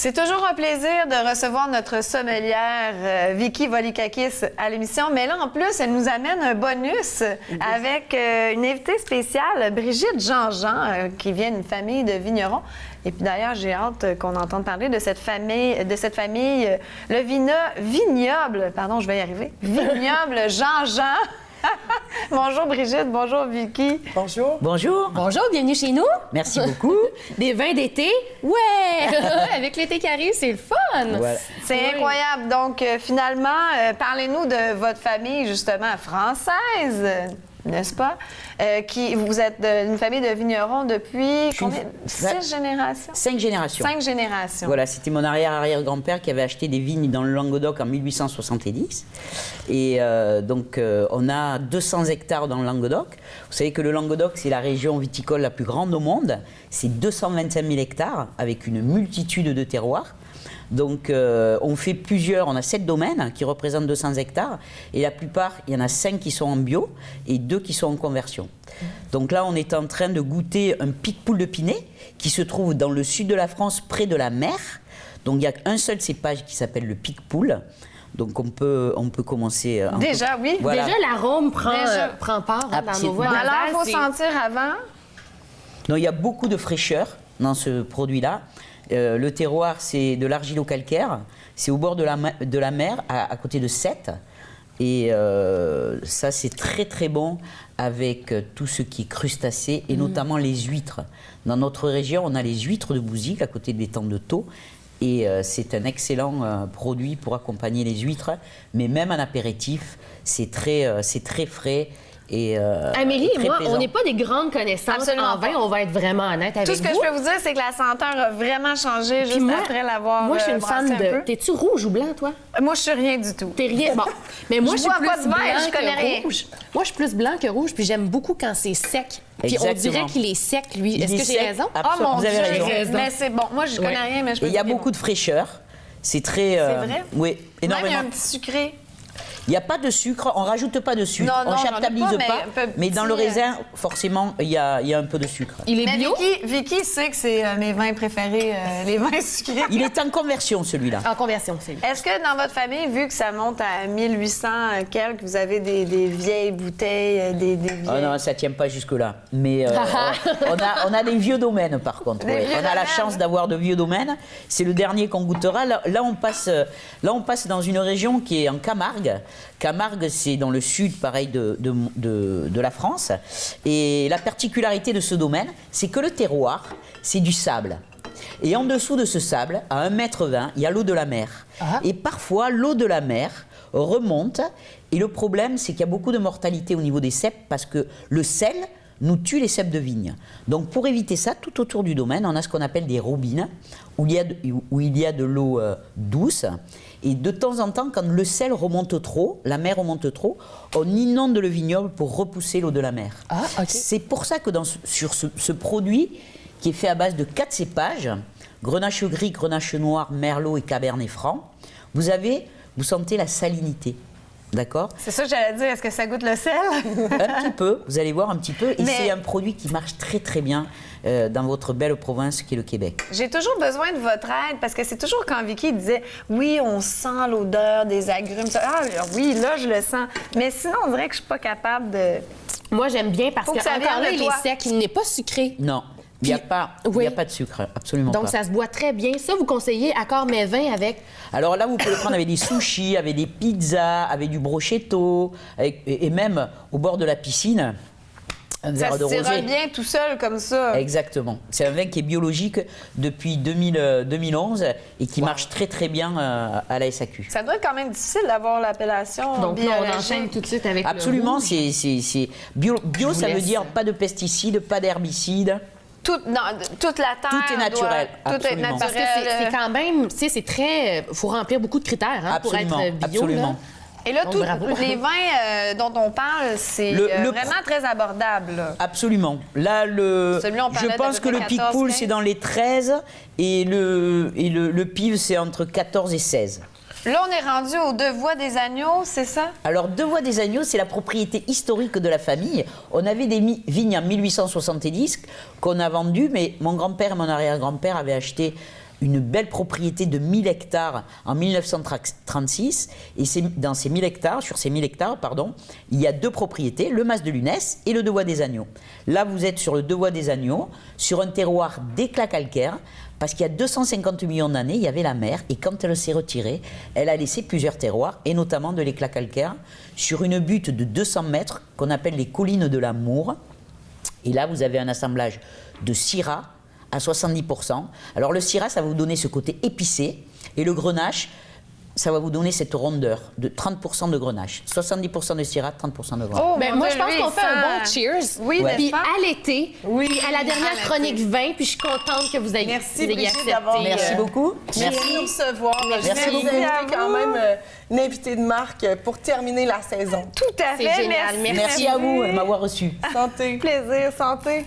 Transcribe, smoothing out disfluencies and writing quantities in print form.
C'est toujours un plaisir de recevoir notre sommelière Vicky Volikakis à l'émission. Mais là, en plus, elle nous amène un bonus avec une invitée spéciale, Brigitte Jean-Jean, qui vient d'une famille de vignerons. Et puis d'ailleurs, j'ai hâte qu'on entende parler de cette famille, le vignoble, pardon, je vais y arriver, vignoble Jean-Jean. Bonjour Brigitte, bonjour Vicky. Bonjour. Bonjour. Bonjour, bienvenue chez nous. Merci beaucoup. Des vins d'été? Ouais! Avec l'été qui arrive, c'est le fun! Voilà. C'est incroyable. Donc, finalement, parlez-nous de votre famille, justement, française, n'est-ce pas? Vous êtes une famille de vignerons depuis combien? 6 générations? 5 générations. 5 générations. Voilà, c'était mon arrière-arrière-grand-père qui avait acheté des vignes dans le Languedoc en 1870. Et donc, on a 200 hectares dans le Languedoc. Vous savez que le Languedoc, c'est la région viticole la plus grande au monde. C'est 225 000 hectares avec une multitude de terroirs. Donc, on a 7 domaines qui représentent 200 hectares. Et la plupart, il y en a 5 qui sont en bio et 2 qui sont en conversion. Donc là, on est en train de goûter un Picpoul de Pinet qui se trouve dans le sud de la France, près de la mer. Donc, il y a un seul cépage qui s'appelle le Picpoul. Donc, on peut commencer. Déjà, oui. Voilà. Déjà, l'arôme prend part dans nos voix. Alors, il faut sentir avant. Donc, il y a beaucoup de fraîcheur dans ce produit-là. Le terroir, c'est de l'argilo-calcaire. C'est au bord de la mer, à côté de Sète. Et ça, c'est très, très bon avec tout ce qui est crustacé, et notamment les huîtres. Dans notre région, on a les huîtres de Bouzic, à côté de l'étang de Thau. Et c'est un excellent produit pour accompagner les huîtres. Mais même en apéritif, c'est très frais. Et, Amélie et moi, plaisant. on n'est pas des grandes connaissances en vin, on va être vraiment honnête avec vous. Tout ce que je peux vous dire, c'est que la senteur a vraiment changé juste après l'avoir Moi, je suis une fan de... T'es-tu rouge ou blanc, toi? Moi, je suis rien du tout. T'es rien... Bon, mais moi, je suis bois plus pas de vin, blanc je connais que rien. rouge. Moi, je suis plus blanc que rouge, puis j'aime beaucoup quand c'est sec. Puis on Exactement. dirait qu'il est sec, lui. Il Est-ce est que j'ai sec. raison? Absolument, vous avez raison. Mais c'est bon. Moi, je connais rien, mais je peux Et il y a dire beaucoup de fraîcheur. C'est très... C'est vrai? Oui, Même énormément. il y a un petit sucré. Il n'y a pas de sucre, on ne rajoute pas de sucre, Non, on ne j'en ai chaptabilise pas, pas, mais un peu mais dans petit, le raisin, forcément, il y a un peu de sucre. Il est Mais bio? Vicky sait que c'est mes vins préférés, les vins sucrés. Il est en conversion, celui-là. En conversion, c'est lui. Est-ce que dans votre famille, vu que ça monte à 1800 quelques, vous avez des vieilles bouteilles, des vieilles... Ah non, ça ne tient pas jusque-là. Mais on a des vieux domaines, par contre. Des Ouais. vieux On a la domaines. chance d'avoir de vieux domaines. C'est le dernier qu'on goûtera. Là, on passe dans une région qui est en Camargue. Camargue, c'est dans le sud, pareil, de la France. Et la particularité de ce domaine, c'est que le terroir, c'est du sable. Et en dessous de ce sable, à 1,20 m, il y a l'eau de la mer. Et parfois, l'eau de la mer remonte. Et le problème, c'est qu'il y a beaucoup de mortalité au niveau des cèpes parce que le sel nous tue les cèpes de vigne. Donc, pour éviter ça, tout autour du domaine, on a ce qu'on appelle des robines, où il y a de l'eau douce. Et de temps en temps, quand le sel remonte trop, la mer remonte trop, on inonde le vignoble pour repousser l'eau de la mer. Ah, OK. C'est pour ça que sur ce produit, qui est fait à base de 4 cépages, Grenache gris, Grenache noir, Merlot et Cabernet Franc, vous sentez la salinité. D'accord? C'est ça que j'allais dire. Est-ce que ça goûte le sel? Un petit peu, vous allez voir un petit peu. Et Mais- c'est un produit qui marche très très bien dans votre belle province qui est le Québec. J'ai toujours besoin de votre aide parce que c'est toujours quand Vicky disait oui, on sent l'odeur des agrumes. Ça. Ah oui, là, je le sens. Mais sinon, on dirait que je suis pas capable de. Moi, j'aime bien parce Faut que ça que encore vienne là, de il toi. est sec, il n'est pas sucré. Non, il n'y a, Puis- pas oui. de sucre, absolument Donc, pas. ça se boit très bien. Ça, vous conseillez Accord mes vins avec... Alors là, vous pouvez le prendre avec des sushis, avec des pizzas, avec du bruschetto, et même au bord de la piscine, un Ça verre de se tire rosé. bien tout seul comme ça. Exactement. C'est un vin qui est biologique depuis 2011 et qui marche très très bien à la SAQ. Ça doit être quand même difficile d'avoir l'appellation Donc là, on biologique. enchaîne tout de suite avec Absolument, le rouge. c'est bio, vous ça veut laisse. dire pas de pesticides, pas d'herbicides. Toute la terre. Tout est naturel, Tout est absolument. Parce que naturel. c'est quand même, tu sais, c'est très... faut remplir beaucoup de critères hein, pour Absolument, être bio. absolument. Là. Et là, Donc, tous bravo. les vins dont on parle, c'est Le vraiment très abordable. là. Absolument. Là, Celui-là, on parlait je pense d'à que peu le près Picpoul, 14, c'est dans les 13 et le Pive, c'est entre 14 et 16. Là, on est rendu aux Deux Voies des Agneaux, c'est ça? Alors, Deux Voies des Agneaux, c'est la propriété historique de la famille. On avait des vignes en 1870 qu'on a vendues, mais mon grand-père et mon arrière-grand-père avaient acheté une belle propriété de 1000 hectares en 1936. Et dans ces 1000 hectares, sur ces 1000 hectares, pardon, il y a 2 propriétés, le Mas de Lunès et le Devois des Agneaux. Là, vous êtes sur le Devois des Agneaux, sur un terroir d'éclats calcaires, parce qu'il y a 250 millions d'années, il y avait la mer, et quand elle s'est retirée, elle a laissé plusieurs terroirs, et notamment de l'éclat calcaire, sur une butte de 200 mètres, qu'on appelle les collines de l'Amour. Et là, vous avez un assemblage de syrah à 70%. Alors le syrah, ça va vous donner ce côté épicé, et le grenache, ça va vous donner cette rondeur de 30% de grenache. 70% de syrah, 30% de grenache. Oh, Ben, mon moi, Dieu, je pense lui, qu'on fait un ça- bon cheers. Oui, Ouais. Puis n'est-ce pas? à l'été, Oui, puis à la dernière à l'été. chronique vin, puis je suis contente que vous ayez, Merci, vous ayez Brigitte, accepté. d'avoir- Merci beaucoup. Merci de nous recevoir. Merci Je vais vous beaucoup. inviter quand même une invitée de marque pour terminer la saison. Tout à C'est fait. génial. Merci. Merci à vous de m'avoir reçu. Santé. Plaisir, santé.